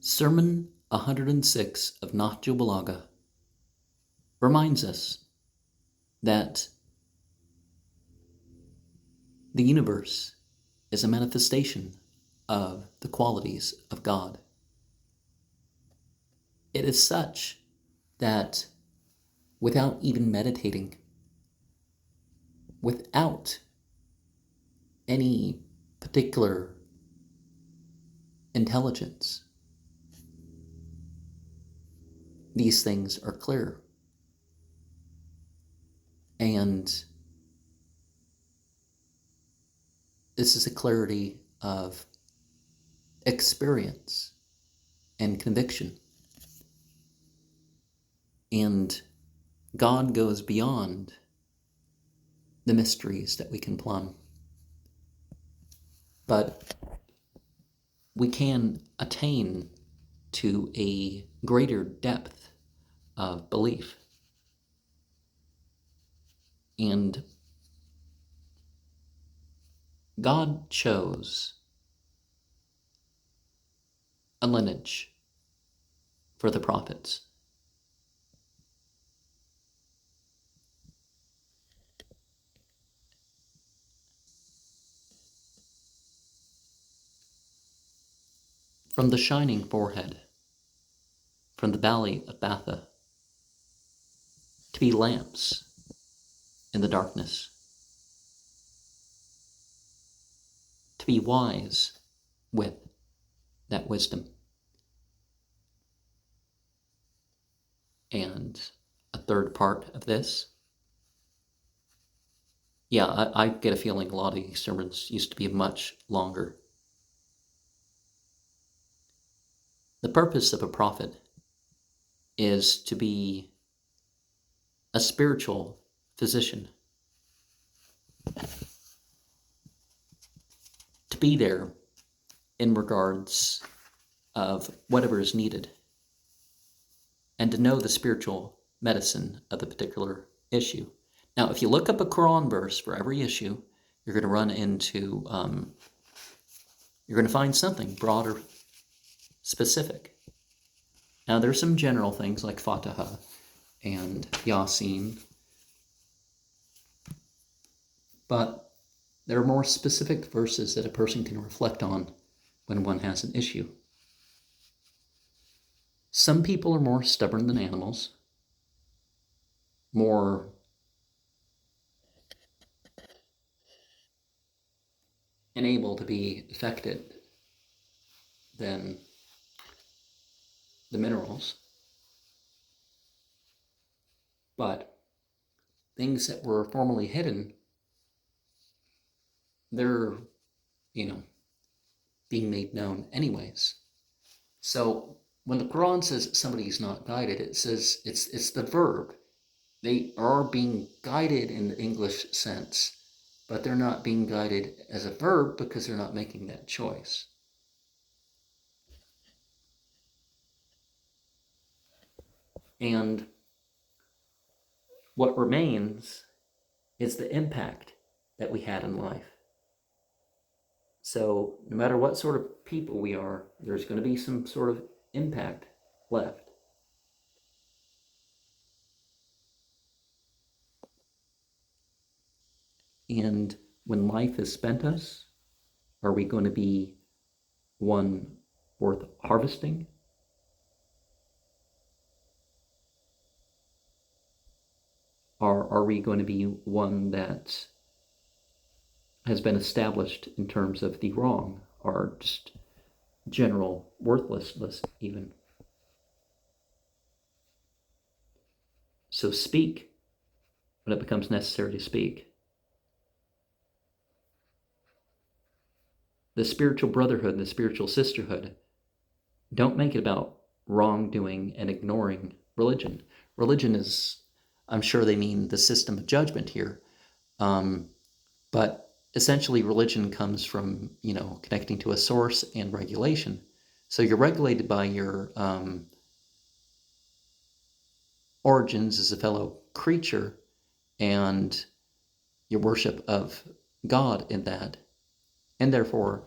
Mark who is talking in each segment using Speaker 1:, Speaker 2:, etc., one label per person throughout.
Speaker 1: Sermon 106 of Nahjul Balagah reminds us that the universe is a manifestation of the qualities of God. It is such that without even meditating, without any particular intelligence, these things are clear. And this is a clarity of experience and conviction. And God goes beyond the mysteries that we can plumb. But we can attain to a greater depth of belief. And God chose a lineage for the prophets. From the shining forehead, from the valley of Batha, to be lamps in the darkness, to be wise with that wisdom. And a third part of this, I get a feeling a lot of these sermons used to be much longer. The purpose of a prophet is to be a spiritual physician, to be there in regards of whatever is needed, and to know the spiritual medicine of the particular issue. Now, if you look up a Quran verse for every issue, you're going to run into, you're going to find something broader, specific. Now, there's some general things like Fatiha and Yasin, but there are more specific verses that a person can reflect on when one has an issue. Some people are more stubborn than animals, more unable to be affected than the minerals. But things that were formerly hidden, they're, being made known anyways. So when the Quran says somebody's not guided, it says it's the verb. They are being guided in the English sense, but they're not being guided as a verb because they're not making that choice. And what remains is the impact that we had in life. So no matter what sort of people we are, there's going to be some sort of impact left. And when life has spent us, are we going to be one worth harvesting? Or are we going to be one that has been established in terms of the wrong, or just general worthlessness even? So speak when it becomes necessary to speak. The spiritual brotherhood, the spiritual sisterhood, don't make it about wrongdoing and ignoring religion. Religion is, I'm sure they mean the system of judgment here, but essentially religion comes from, connecting to a source and regulation. So you're regulated by your origins as a fellow creature and your worship of God in that. And therefore,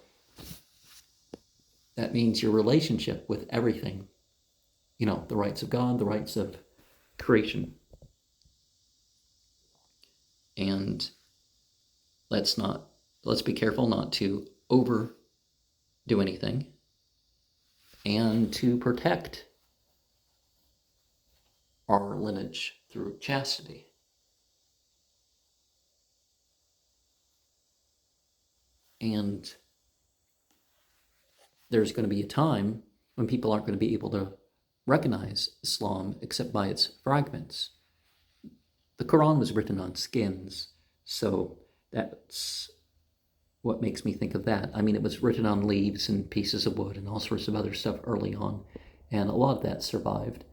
Speaker 1: That means your relationship with everything, the rights of God, the rights of creation. And let's be careful not to overdo anything, and to protect our lineage through chastity. And there's going to be a time when people aren't going to be able to recognize Islam except by its fragments. The Quran was written on skins, so that's what makes me think of that. I mean, it was written on leaves and pieces of wood and all sorts of other stuff early on, and a lot of that survived.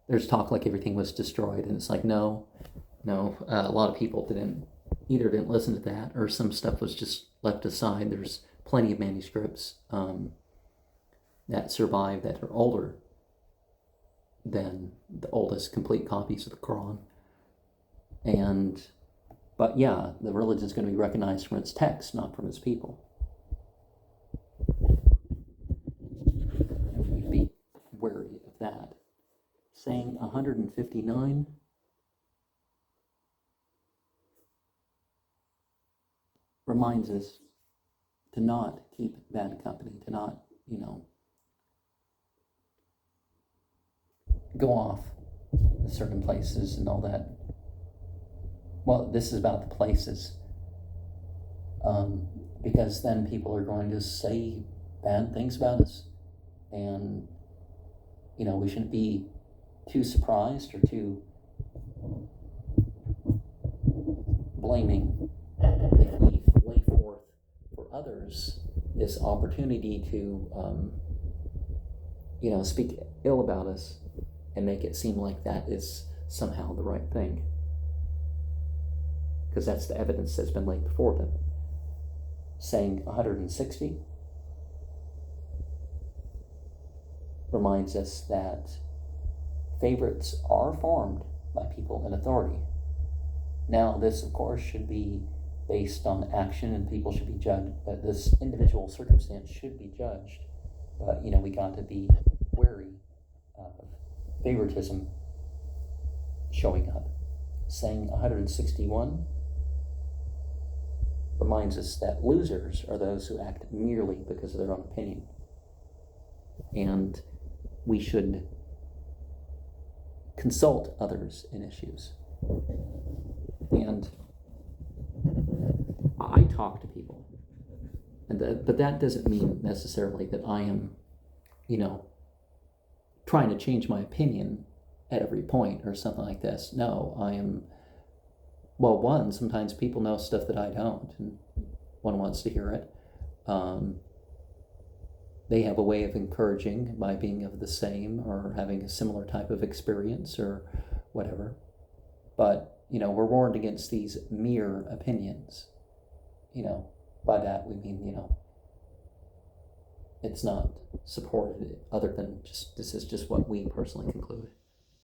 Speaker 1: There's talk like everything was destroyed, and it's like, no, a lot of people didn't listen to that, or some stuff was just left aside. There's plenty of manuscripts that survive that are older than the oldest complete copies of the Quran. But yeah, the religion is going to be recognized from its text, not from its people. And we'd be wary of that. Saying 159 reminds us to not keep bad company, to not, go off to certain places and all that. Well, this is about the places, because then people are going to say bad things about us, and we shouldn't be too surprised or too blaming if we lay forth for others this opportunity to speak ill about us and make it seem like that is somehow the right thing, because that's the evidence that's been laid before them. Saying 160 reminds us that favorites are formed by people in authority. Now, this, of course, should be based on action, and people should be judged, but this individual circumstance should be judged. But, we got to be wary of favoritism showing up. Saying 161 reminds us that losers are those who act merely because of their own opinion. And we should consult others in issues. And I talk to people, but that doesn't mean necessarily that I am, trying to change my opinion at every point or something like this. No, I am, sometimes people know stuff that I don't, and one wants to hear it. They have a way of encouraging by being of the same or having a similar type of experience or whatever. But, we're warned against these mere opinions. By that we mean, it's not supported other than this is just what we personally conclude.